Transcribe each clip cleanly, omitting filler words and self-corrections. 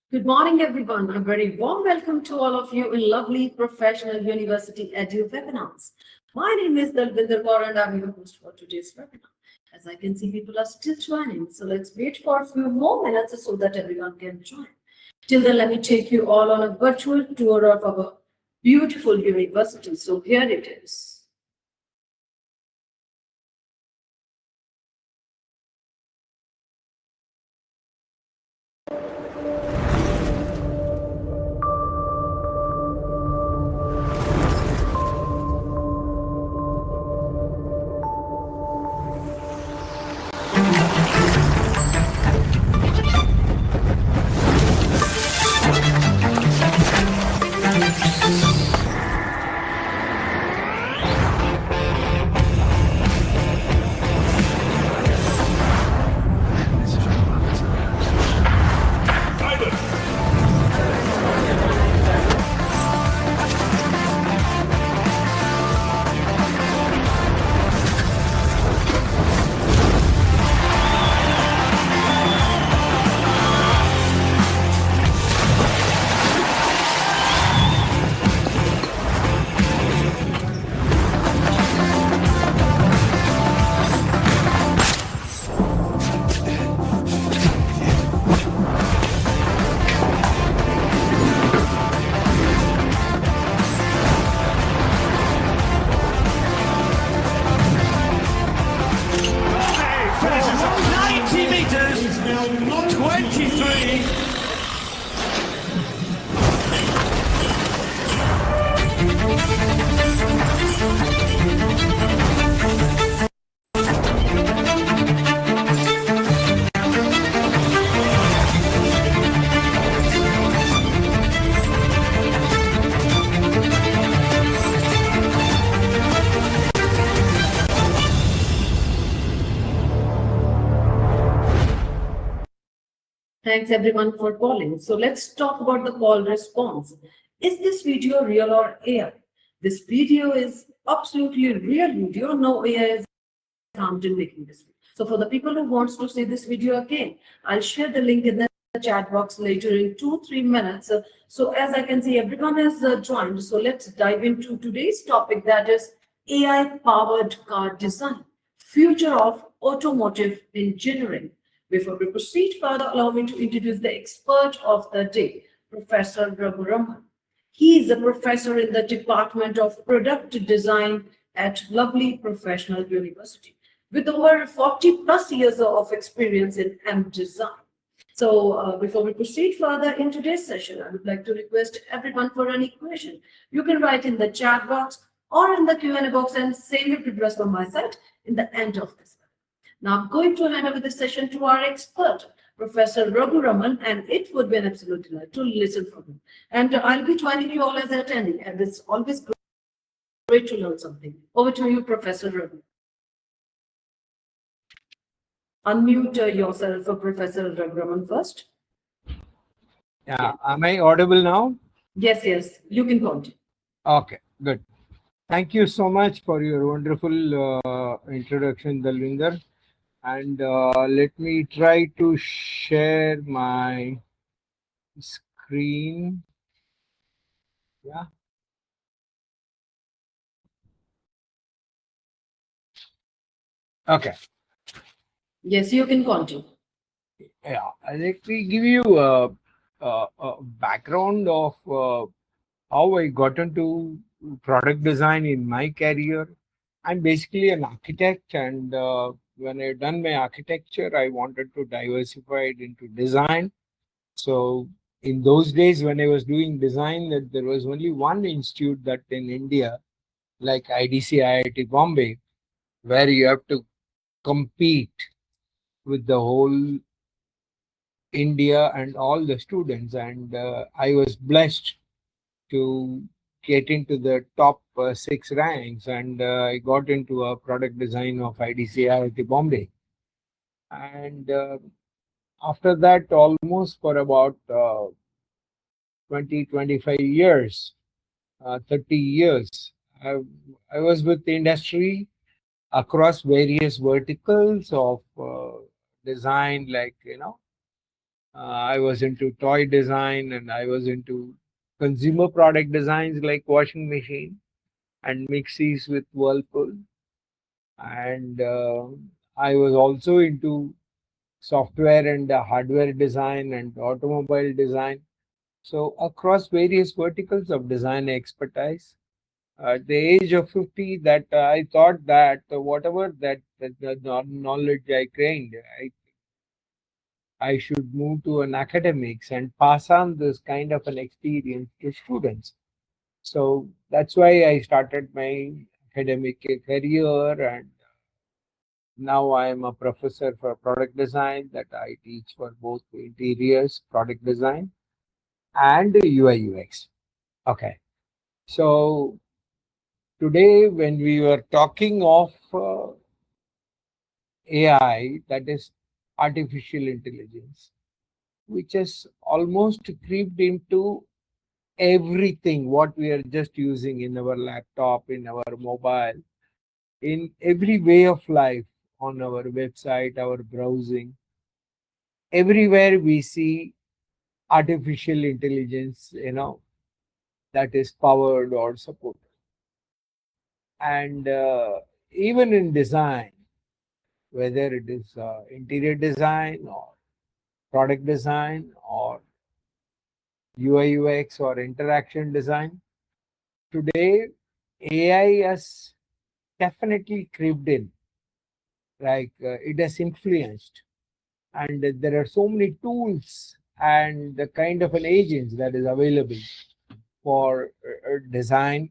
Good morning, everyone. A very warm welcome to all of you in lovely professional university Edu-Webinars. My name is Dalvinder Kaur and I'm your host for today's webinar. As I can see, people are still joining, so let's wait for a few more minutes so that everyone can join. Till then, let me take you all on a virtual tour of our beautiful university. So here it is. Finishes on 90 meters, 23. Thanks everyone for calling. So let's talk about the call response. Is this video real or AI? This video is absolutely real video. No AI is harmed in making this video. So for the people who wants to see this video again, I'll share the link in the chat box later in 2-3 minutes. So as I can see, everyone has joined. So let's dive into today's topic, that is AI powered car design, future of automotive engineering. Before we proceed further, allow me to introduce the expert of the day, Professor Raghu. He is a professor in the Department of Product Design at lovely Professional University, with over 40 plus years of experience in M design. So before we proceed further in today's session, I would like to request everyone for any question. You can write in the chat box or in the Q&A box and save it to address from my side in the end of this. Now I'm going to hand over the session to our expert, Professor Raghu, and it would be an absolute delight to listen from him. And I'll be joining you all as attending, and it's always great to learn something. Over to you, Professor Raghu. Unmute yourself, Professor Raghu, first. Yeah, am I audible now? Yes, you can continue. Okay, good. Thank you so much for your wonderful introduction, Dalvinder. And let me try to share my screen. Yeah. Okay. Yes, you can continue. Yeah, let me give you a background of how I got into product design in my career. I'm basically an architect, and when I done my architecture, I wanted to diversify it into design. So in those days, when I was doing design, that there was only one institute that in India, like IDC, IIT Bombay, where you have to compete with the whole India and all the students. And I was blessed to get into the top 6 ranks, and I got into a product design of IDC IIT Bombay. And after that, almost for about 20, 25 years, 30 years, I was with the industry across various verticals of design, like, I was into toy design, and I was into consumer product designs like washing machine and mixies with Whirlpool. And I was also into software and hardware design and automobile design. So across various verticals of design expertise. At the age of 50, that I thought that whatever that the knowledge I gained, I should move to an academics and pass on this kind of an experience to students. So that's why I started my academic career, and now I am a professor for product design that I teach for both interiors, product design, and UI UX. Okay. So today, when we were talking of AI, that is artificial intelligence, which has almost creeped into everything what we are just using in our laptop, in our mobile, in every way of life, on our website, our browsing. Everywhere we see artificial intelligence, that is powered or supported. And even in design, whether it is interior design or product design or UI UX or interaction design, today AI has definitely creeped in, like it has influenced, and there are so many tools and the kind of an agents that is available for design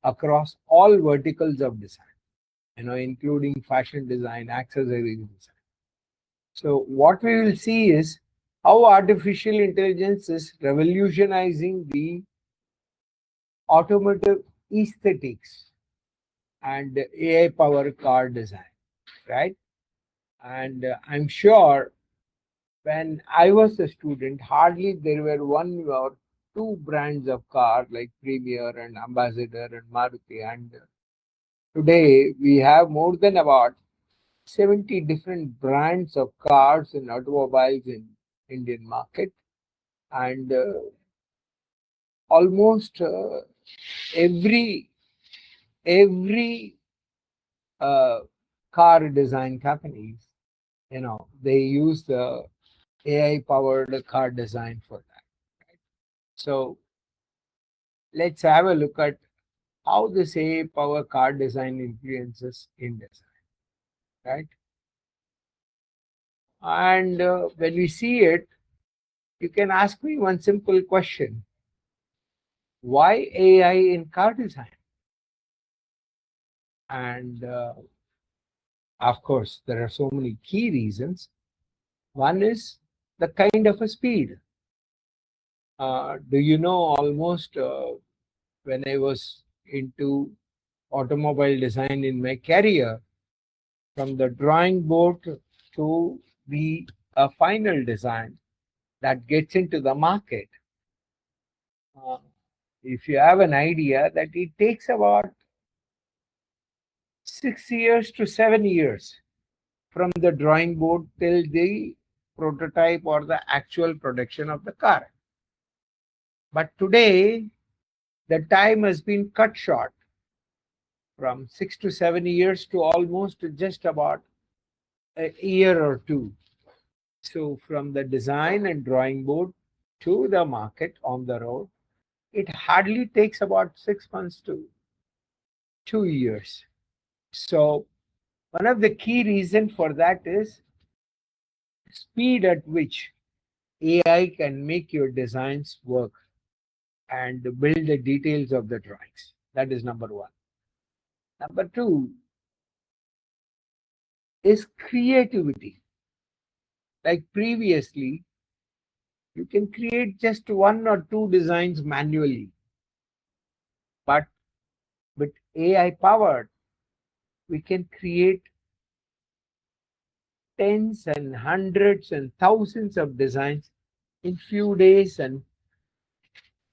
across all verticals of design, including fashion design, accessories design. So what we will see is how artificial intelligence is revolutionizing the automotive aesthetics and AI powered car design, right? And I'm sure when I was a student, hardly there were one or two brands of car like Premier and Ambassador and Maruti. And today we have more than about 70 different brands of cars and automobiles in Indian market. And almost every uh, car design companies, they use the AI powered car design for that. So let's have a look at how this AI powered car design influences in design, right? And when we see it, you can ask me one simple question: why AI in car design? And of course, there are so many key reasons. One is the kind of a speed. Do you know, almost when I was into automobile design in my career, from the drawing board to the final design that gets into the market, uh, if you have an idea that it takes about 6 years to 7 years from the drawing board till the prototype or the actual production of the car. But today, the time has been cut short from 6 to 7 years to almost just about a year or two. So, from the design and drawing board to the market on the road, it hardly takes about 6 months to 2 years. So, one of the key reasons for that is speed at which AI can make your designs work and build the details of the drawings. That is number one. Number two is creativity. Like previously, you can create just one or two designs manually, but with AI powered, we can create tens and hundreds and thousands of designs in few days and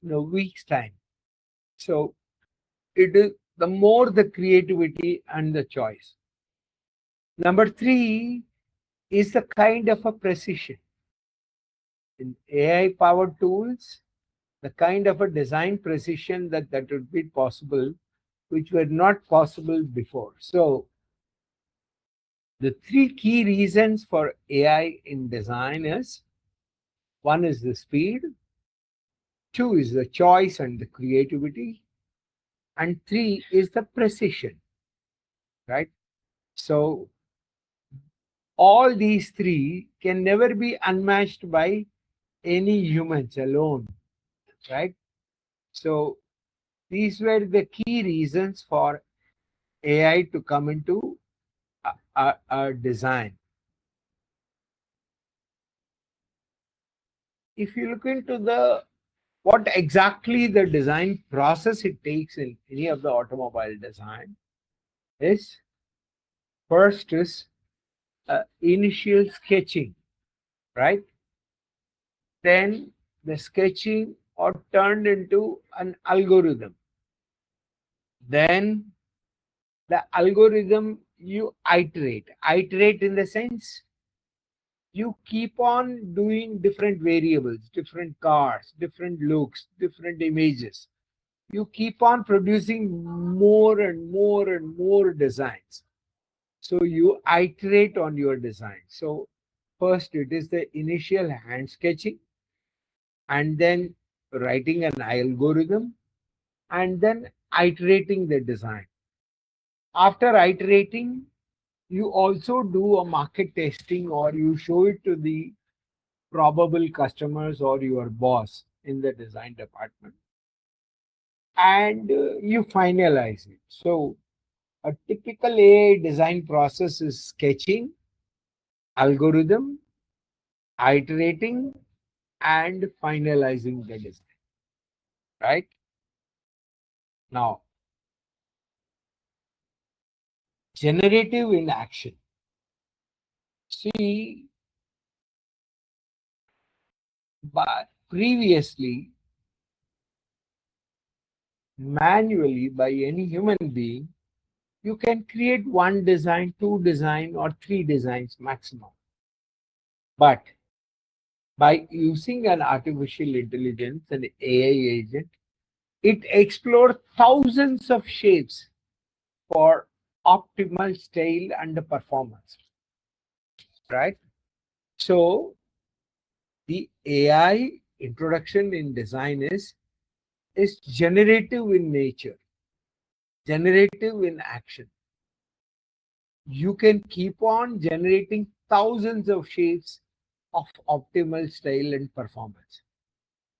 weeks time. So it is the more the creativity and the choice. Number three is a kind of a precision. in AI powered tools, the kind of a design precision that would be possible, which were not possible before. So the three key reasons for AI in design is: one is the speed, two is the choice and the creativity, and three is the precision, right? So all these three can never be unmatched by any humans alone, right? So these were the key reasons for AI to come into a design. If you look into the what exactly the design process it takes in any of the automobile design is: first is initial sketching, right? Then the sketching are turned into an algorithm. Then the algorithm you iterate in the sense you keep on doing different variables, different cars, different looks, different images. You keep on producing more and more and more designs. So you iterate on your design. So first it is the initial hand sketching, and then writing an algorithm, and then iterating the design. After iterating, you also do a market testing, or you show it to the probable customers or your boss in the design department, and you finalize it. So a typical AI design process is sketching, algorithm, iterating, and finalizing the design, right? Now, generative in action. See, but previously, manually by any human being, you can create one design, two design, or three designs maximum. But by using an artificial intelligence and AI agent, it explores thousands of shapes for optimal style and performance, right? So the AI introduction in design is generative in nature, generative in action. You can keep on generating thousands of shapes of optimal style and performance.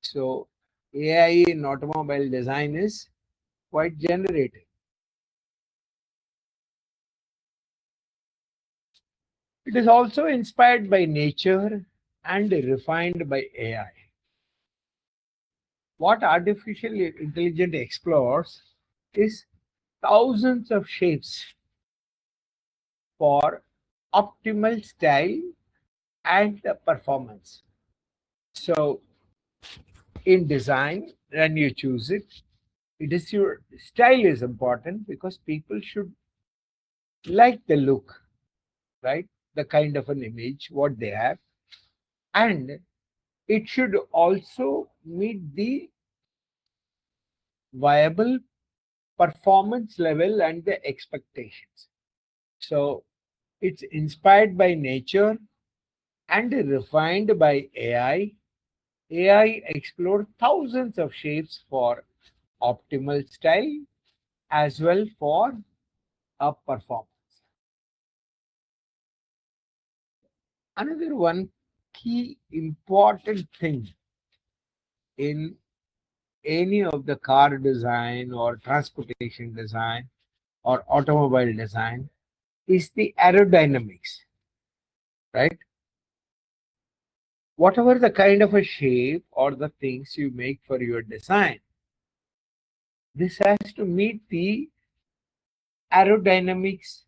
So AI in automobile design is quite generative. It is also inspired by nature and refined by AI. What artificial intelligence explores is thousands of shapes for optimal style and performance. So in design, when you choose it, it is your style is important because people should like the look, right? The kind of an image what they have, and it should also meet the viable performance level and the expectations. So it's inspired by nature and refined by AI. AI explored thousands of shapes for optimal style as well for a performance. Another one key important thing in any of the car design or transportation design or automobile design is the aerodynamics, right? Whatever the kind of a shape or the things you make for your design, this has to meet the aerodynamics.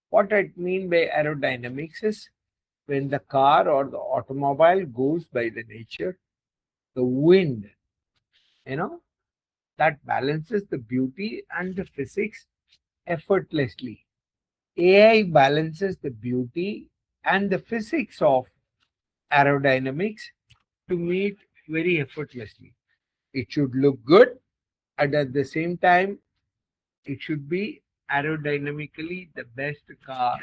What I mean by aerodynamics is when the car or the automobile goes by the nature, the wind, you know, that balances the beauty and the physics effortlessly. AI balances the beauty and the physics of aerodynamics to meet very effortlessly. It should look good, and at the same time, it should be aerodynamically the best car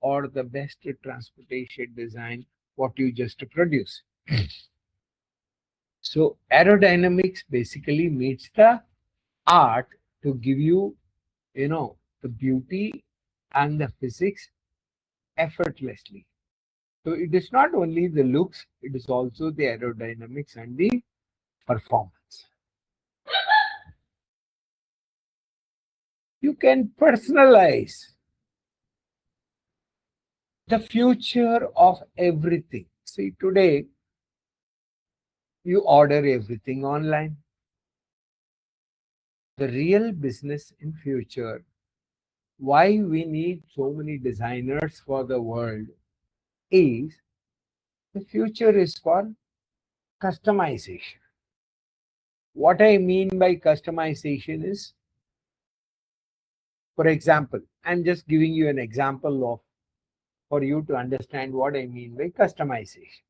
or the best transportation design what you just produce. So aerodynamics basically meets the art to give you, the beauty and the physics effortlessly. So it is not only the looks, it is also the aerodynamics and the performance. You can personalize the future of everything. See, today you order everything online. The real business in future, why we need so many designers for the world, is the future is for customization. What I mean by customization is, for example, I'm just giving you an example of for you to understand what I mean by customization.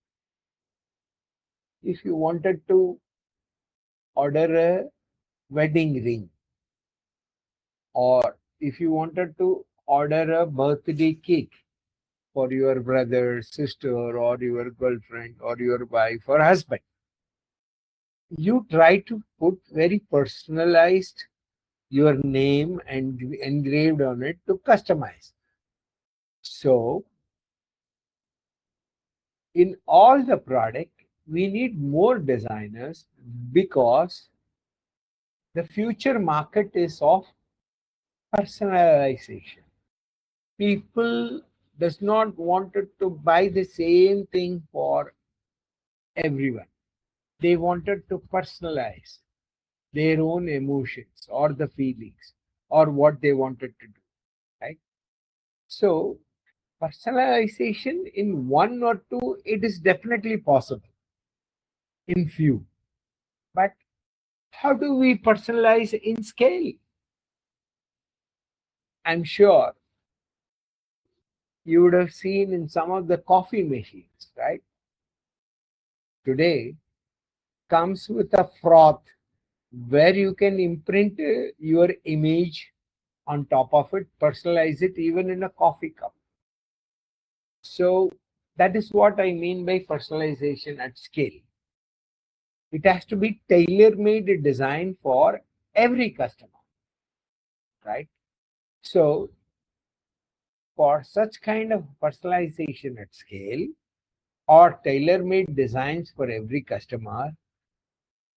If you wanted to order a wedding ring, or if you wanted to order a birthday cake for your brother, sister, or your girlfriend, or your wife or husband, you try to put very personalized your name and engraved on it to customize. So in all the product, we need more designers because the future market is of personalization. People does not wanted to buy the same thing for everyone. They wanted to personalize their own emotions or the feelings or what they wanted to do, right? So personalization in one or two, it is definitely possible in few. But how do we personalize in scale? I'm sure you would have seen in some of the coffee machines, right? Today comes with a froth where you can imprint your image on top of it, personalize it even in a coffee cup. So that is what I mean by personalization at scale. It has to be tailor-made design for every customer, right? So for such kind of personalization at scale or tailor-made designs for every customer,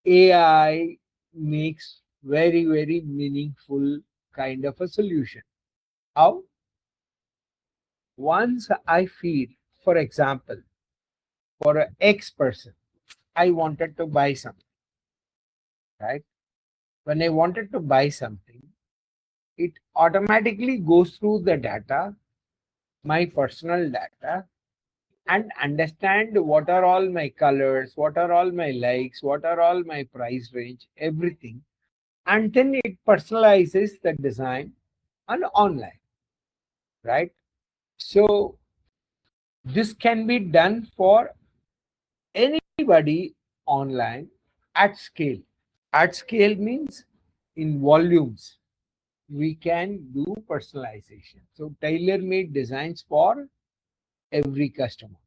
AI makes very, very meaningful kind of a solution. How? Once I feel, for example, for an X person, I wanted to buy something, right? When I wanted to buy something, it automatically goes through the data, my personal data, and understand what are all my colors, what are all my likes, what are all my price range, everything. And then it personalizes the design on online, right? So this can be done for anybody online at scale. At scale means in volumes. We can do personalization. So tailor-made designs for every customer.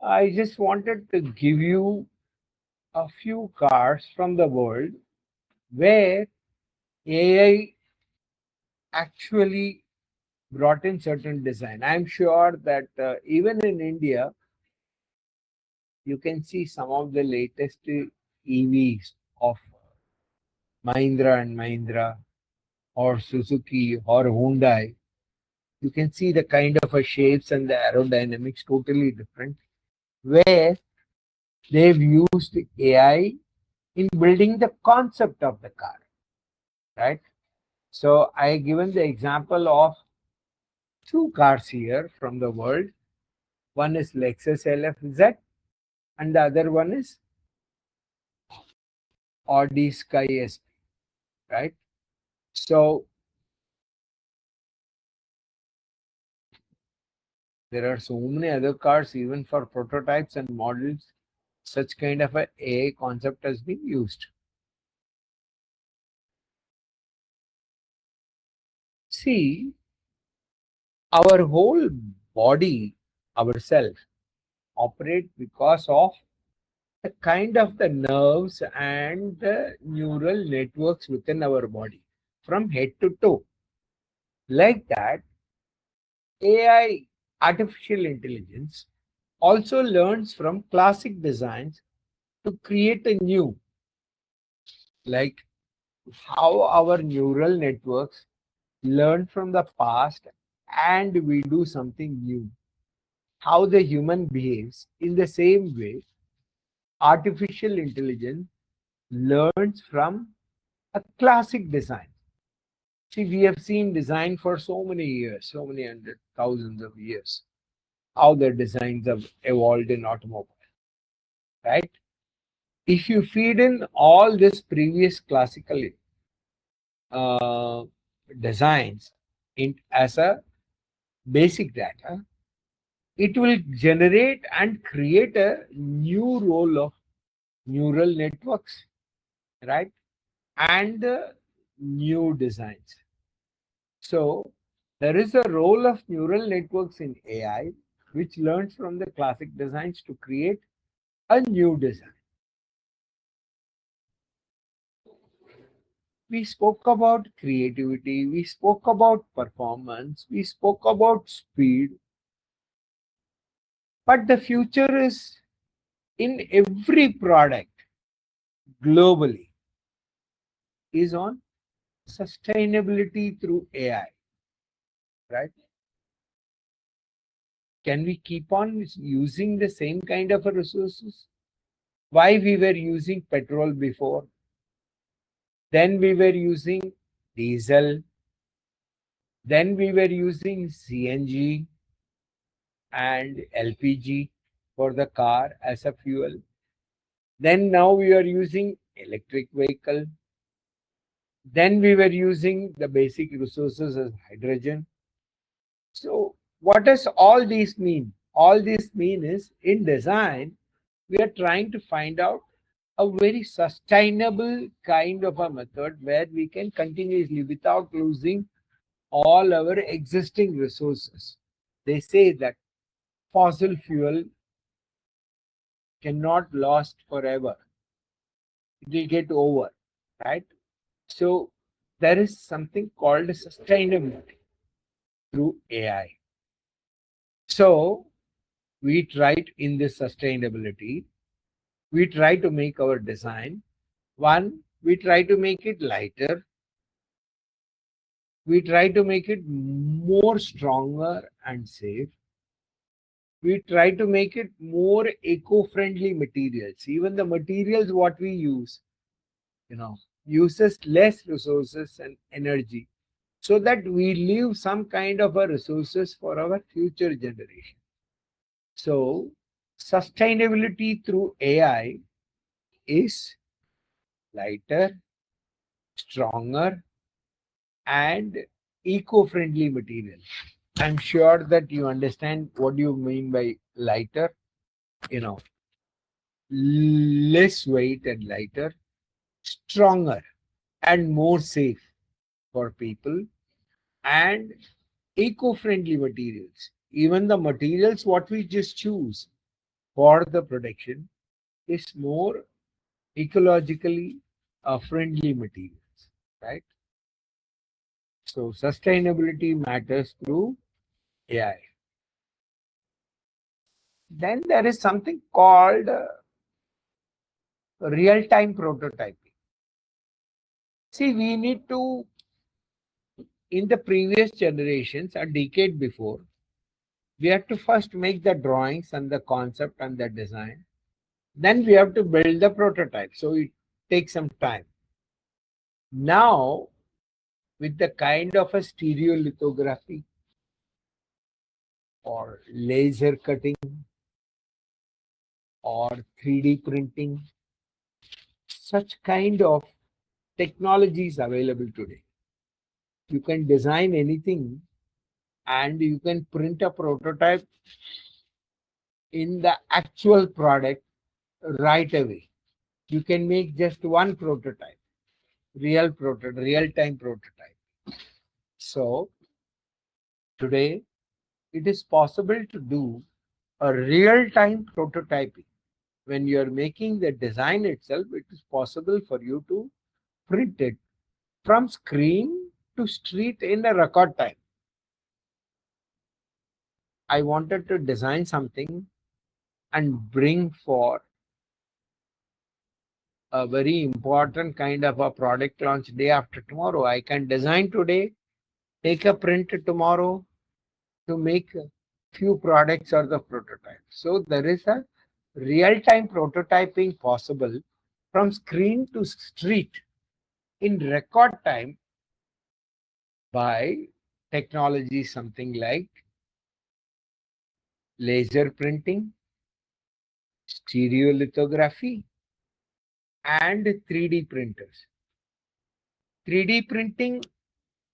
I just wanted to give you a few cars from the world where AI actually brought in certain design. I'm sure that even in India, you can see some of the latest EVs of Mahindra and Mahindra or Suzuki or Hyundai. You can see the kind of a shapes and the aerodynamics totally different, where they've used AI in building the concept of the car, right? So I given the example of two cars here from the world. One is Lexus LFZ and the other one is Audi Sky SP, right? So There are so many other cars, even for prototypes and models, such kind of a AI concept has been used. See, our whole body, ourselves, operate because of the kind of the nerves and the neural networks within our body from head to toe. Like that, AI, artificial intelligence, also learns from classic designs to create a new, like how our neural networks learn from the past and we do something new. How the human behaves in the same way, artificial intelligence learns from a classic design. See, we have seen design for so many years, so many hundred thousands of years, how the designs have evolved in automobile, right? If you feed in all this previous classical uh, designs as a basic data, it will generate and create a new role of neural networks, right? And new designs. So there is a role of neural networks in AI, which learns from the classic designs to create a new design. We spoke about creativity, we spoke about performance, we spoke about speed, but the future is in every product globally is on sustainability through AI, right? Can we keep on using the same kind of a resources? Why we were using petrol before? Then we were using diesel. Then we were using CNG and LPG for the car as a fuel. Then now we are using electric vehicle. Then we were using the basic resources as hydrogen. So what does all these mean? All this mean is in design, we are trying to find out a very sustainable kind of a method where we can continuously, without losing all our existing resources. They say that fossil fuel cannot last forever. It will get over, right? So there is something called sustainability through AI. So we tried in this sustainability, we try to make our design. One, we try to make it lighter. We try to make it more stronger and safe. We try to make it more eco-friendly materials. Even the materials what we use, uses less resources and energy, so that we leave some kind of a resources for our future generation. So sustainability through AI is lighter, stronger, and eco-friendly material. I'm sure that you understand what you mean by lighter, you know, less weight and lighter, stronger and more safe for people, and eco-friendly materials. Even the materials what we just choose for the production is more ecologically friendly materials, right? So sustainability matters through AI. Then there is something called real-time prototyping. See, we need to, in the previous generations, a decade before, we have to first make the drawings and the concept and the design. Then we have to build the prototype. So it takes some time. Now, with the kind of a stereolithography or laser cutting or 3D printing, such kind of technology is available today. You can design anything and you can print a prototype in the actual product right away. You can make just one prototype, real-time prototype. So today it is possible to do a real-time prototyping. When you are making the design itself, it is possible for you to print it from screen to street in a record time. I wanted to design something and bring for a very important kind of a product launch day after tomorrow. I can design today, take a print tomorrow to make a few products or the prototype. So there is a real-time prototyping possible from screen to street in record time by technology something like laser printing, stereolithography, and 3D printers. 3D printing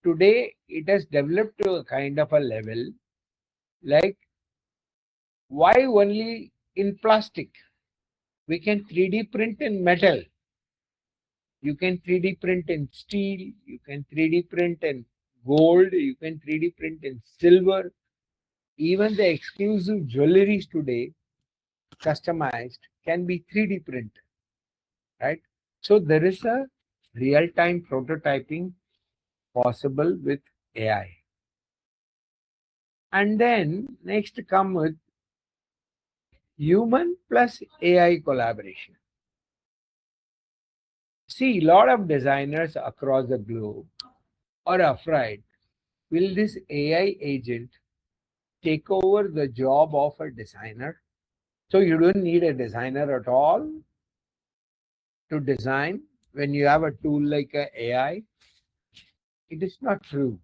today it has developed to a kind of a level like why only in plastic? We can 3D print in metal. You can 3D print in steel. You can 3D print in gold. You can 3D print in silver. Even the exclusive jewelries today, customized, can be 3D printed, right? So there is a real-time prototyping possible with AI. And then next come with human plus AI collaboration. See, a lot of designers across the globe are afraid, will this AI agent take over the job of a designer? So you don't need a designer at all to design when you have a tool like a AI. It is not true.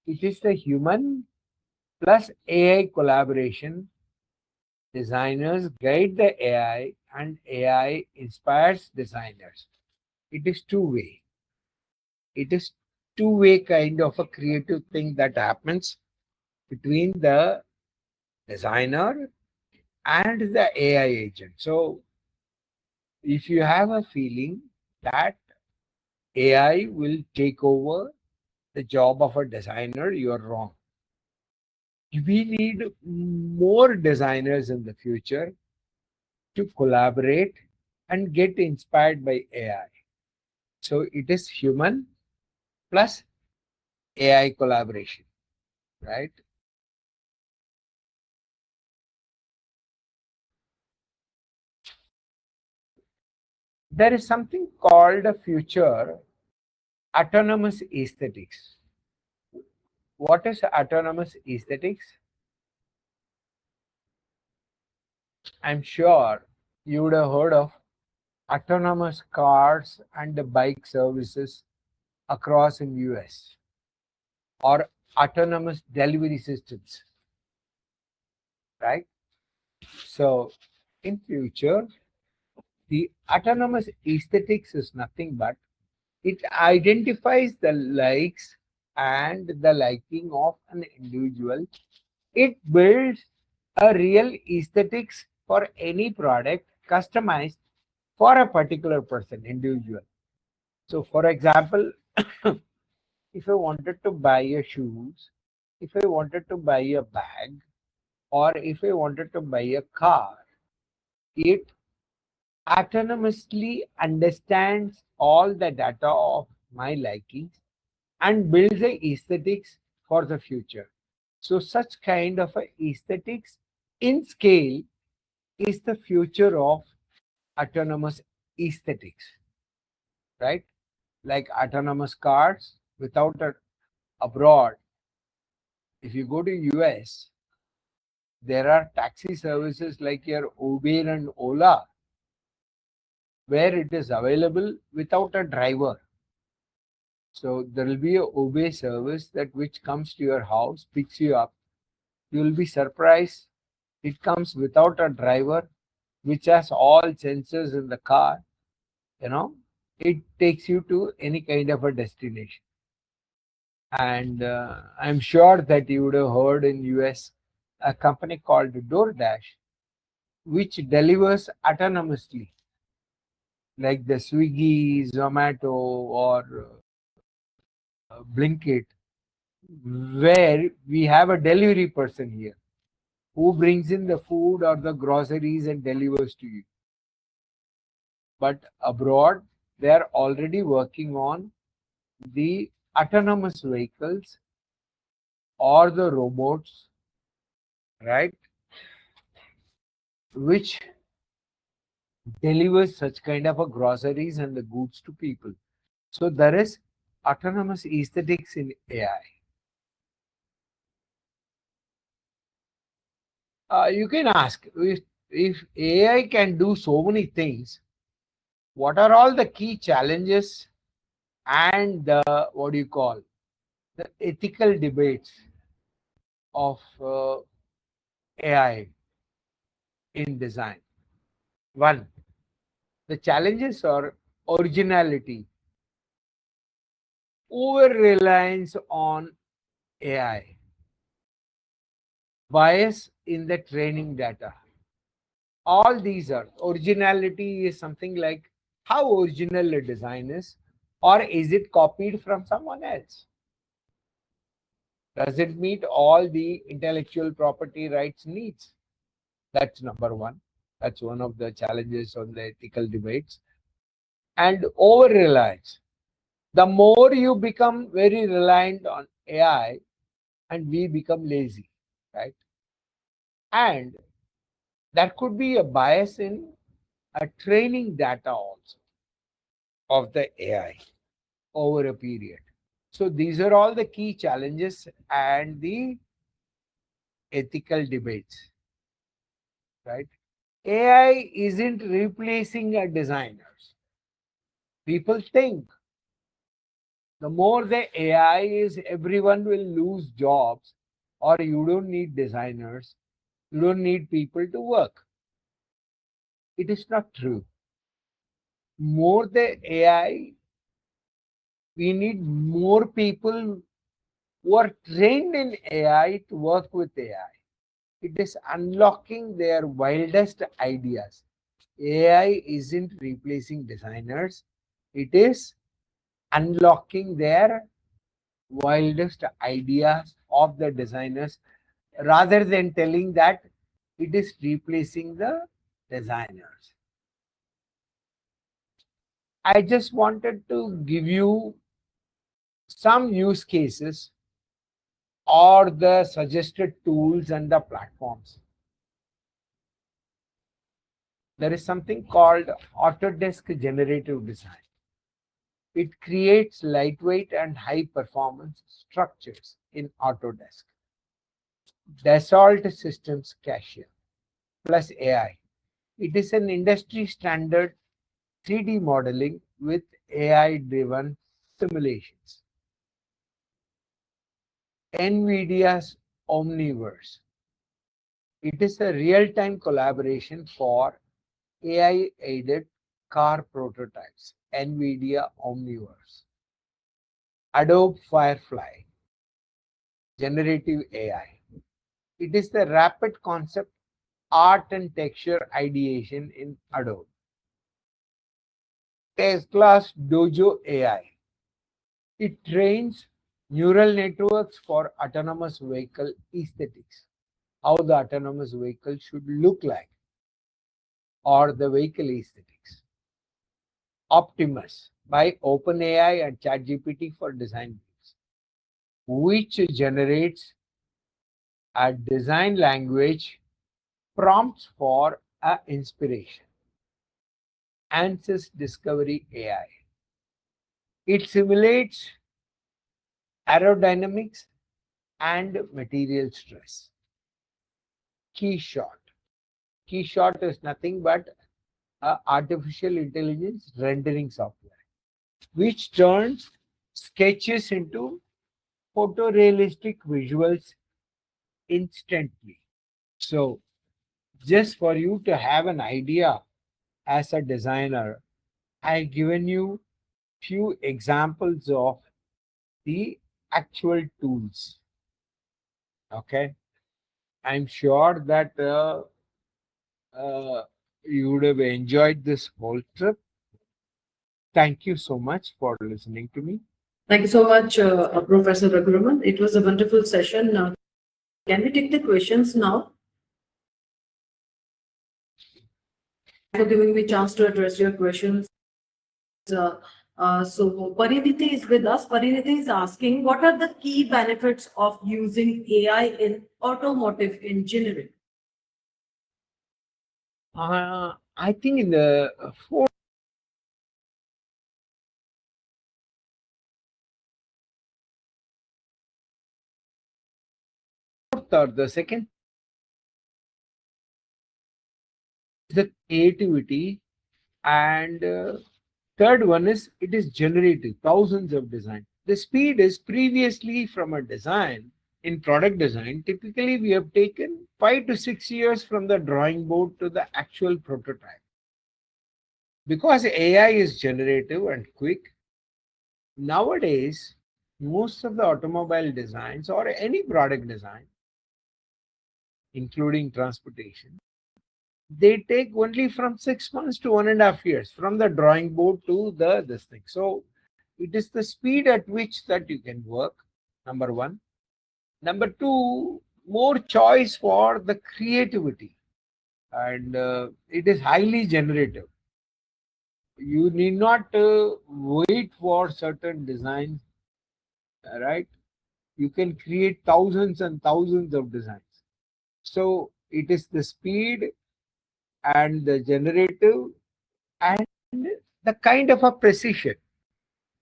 It is the human plus AI collaboration. Designers guide the AI and AI inspires designers. It is two-way. It is two-way kind of a creative thing that happens between the designer and the AI agent. So if you have a feeling that AI will take over the job of a designer, you are wrong. We need more designers in the future to collaborate and get inspired by AI. So it is human plus AI collaboration, right? There is something called a future autonomous aesthetics. What is autonomous aesthetics? I'm sure you would have heard of autonomous cars and the bike services across in US or autonomous delivery systems, right? So in future, the autonomous aesthetics is nothing but it identifies the likes and the liking of an individual. It builds a real aesthetics for any product customized for a particular person, individual. So for example, if I wanted to buy a shoes, if I wanted to buy a bag, or if I wanted to buy a car, it autonomously understands all the data of my likings and builds the aesthetics for the future. So such kind of a aesthetics in scale is the future of autonomous aesthetics, right? Like autonomous cars without a abroad. If you go to US, there are taxi services like your Uber and Ola, where it is available without a driver. So there will be a Uber service that which comes to your house, picks you up. You will be surprised. It comes without a driver, which has all sensors in the car. You know, it takes you to any kind of a destination. And I'm sure that you would have heard in US a company called DoorDash, which delivers autonomously, like the Swiggy, Zomato, or Blinkit, where we have a delivery person here who brings in the food or the groceries and delivers to you. But abroad, they are already working on the autonomous vehicles or the robots, right, which delivers such kind of a groceries and the goods to people. So there is autonomous aesthetics in AI. You can ask, if AI can do so many things, what are all the key challenges and the, what do you call, the ethical debates of AI in design? One, the challenges are originality, over reliance on AI, bias in the training data. All these are originality is something like how original a design is, or is it copied from someone else? Does it meet all the intellectual property rights needs? That's number one. That's one of the challenges on the ethical debates. And over reliance. The more you become very reliant on AI, and we become lazy, right? And there could be a bias in a training data also of the AI over a period. So these are all the key challenges and the ethical debates, right? AI isn't replacing a designers. People think the more the AI is, everyone will lose jobs, or you don't need designers, you don't need people to work. It is not true. More the AI, we need more people who are trained in AI to work with AI. It is unlocking their wildest ideas. AI isn't replacing designers, it is unlocking their wildest ideas of the designers, rather than telling that it is replacing the designers. I just wanted to give you some use cases or the suggested tools and the platforms. There is something called Autodesk Generative Design. It creates lightweight and high performance structures in Autodesk. Dassault Systems Cashier plus AI. It is an industry standard 3D modeling with AI driven simulations. NVIDIA's Omniverse. It is a real time collaboration for AI aided car prototypes. NVIDIA Omniverse. Adobe Firefly. Generative AI. It is the rapid concept art and texture ideation in Adobe. Tesla's Dojo AI. It trains neural networks for autonomous vehicle aesthetics, how the autonomous vehicle should look like, or the vehicle aesthetics. Optimus by OpenAI and ChatGPT for design views, which generates a design language prompts for a inspiration. ANSYS Discovery AI. It simulates aerodynamics and material stress. Keyshot. Keyshot is nothing but artificial intelligence rendering software, which turns sketches into photorealistic visuals instantly. So, just for you to have an idea as a designer, I've given you few examples of the actual tools. Okay, I'm sure that you would have enjoyed this whole trip. Thank you so much for listening to me. Thank you so much, Professor Raghuram. It was a wonderful session. Can we take the questions now? For giving me a chance to address your questions. So Pariniti is with us. Pariniti is asking, what are the key benefits of using AI in automotive engineering? I think in the fourth or the second, the creativity, and third one is it is generative, thousands of design. The speed is previously from a design in product design. Typically, we have taken 5 to 6 years from the drawing board to the actual prototype. Because AI is generative and quick, nowadays, most of the automobile designs or any product design, including transportation, they take only from 6 months to 1.5 years from the drawing board to the this thing. So it is the speed at which that you can work, number one. Number two, more choice for the creativity, and it is highly generative. You need not wait for certain designs, right? You can create thousands and thousands of designs. So it is the speed and the generative and the kind of a precision.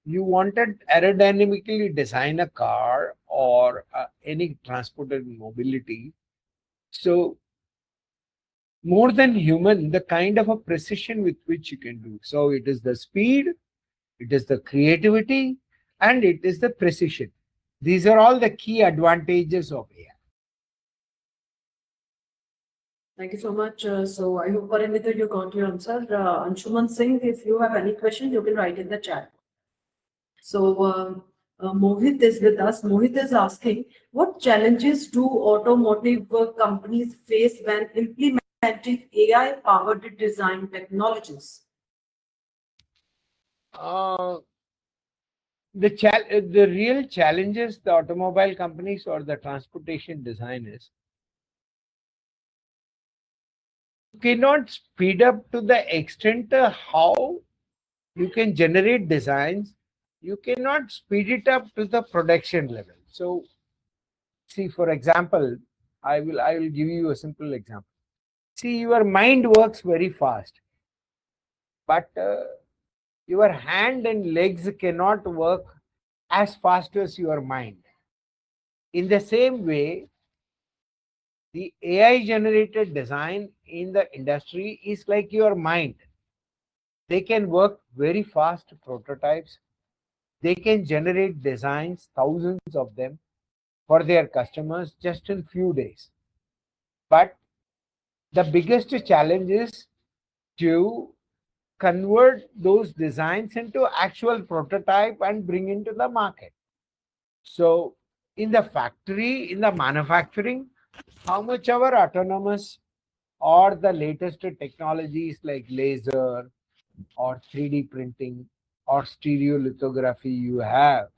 You wanted aerodynamically design a car or any transported mobility. So more than human, the kind of a precision with which you can do. So it is the speed, it is the creativity, and it is the precision. These are all the key advantages of AI. Thank you so much. So I hope, Pariniti, you got your answer. Anshuman Singh, if you have any questions, you can write in the chat. So Mohit is with us. Mohit is asking, what challenges do automotive companies face when implementing AI-powered design technologies? The real challenges the automobile companies or the transportation designers cannot speed up to the extent how you can generate designs. You cannot speed it up to the production level. So see, for example, I will give you a simple example. See, your mind works very fast, but your hand and legs cannot work as fast as your mind. In the same way, the AI generated design in the industry is like your mind. They can work very fast prototypes. They can generate designs, thousands of them, for their customers just in few days. But the biggest challenge is to convert those designs into actual prototype and bring into the market. So in the factory, in the manufacturing, how much our autonomous or the latest technologies like laser or 3D printing or stereolithography you have,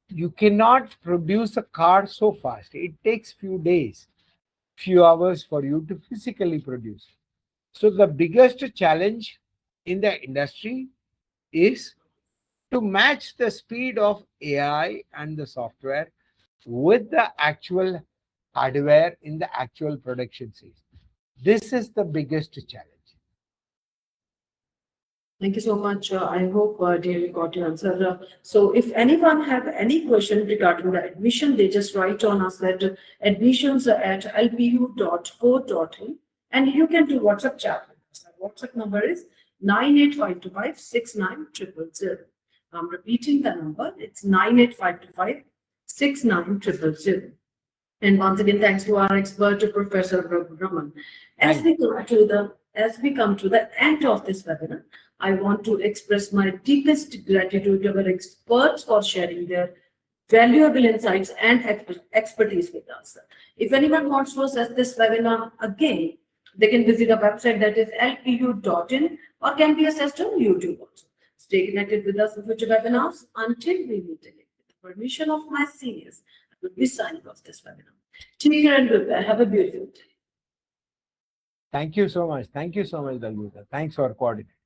you cannot produce a car so fast. It takes few days, few hours for you to physically produce. So the biggest challenge in the industry is to match the speed of AI and the software with the actual hardware in the actual production phase. This is the biggest challenge. Thank you so much. I hope, dear, you got your answer. So if anyone have any question regarding the admission, they just write on us that admissions@lpu.co.in, and you can do WhatsApp chat with us. Our WhatsApp number is 98525 I'm repeating the number. It's 98525 And once again, thanks to our expert, Professor Raman. As we come to the end of this webinar, I want to express my deepest gratitude to our experts for sharing their valuable insights and expertise with us. If anyone wants to access this webinar again, they can visit our website, that is lpu.in, or can be accessed on YouTube also. Stay connected with us in future webinars. Until we meet again, with the permission of my seniors, I will be signing off this webinar. Take care and goodbye. Have a beautiful day. Thank you so much. Thank you so much, Dalmita. Thanks for coordinating.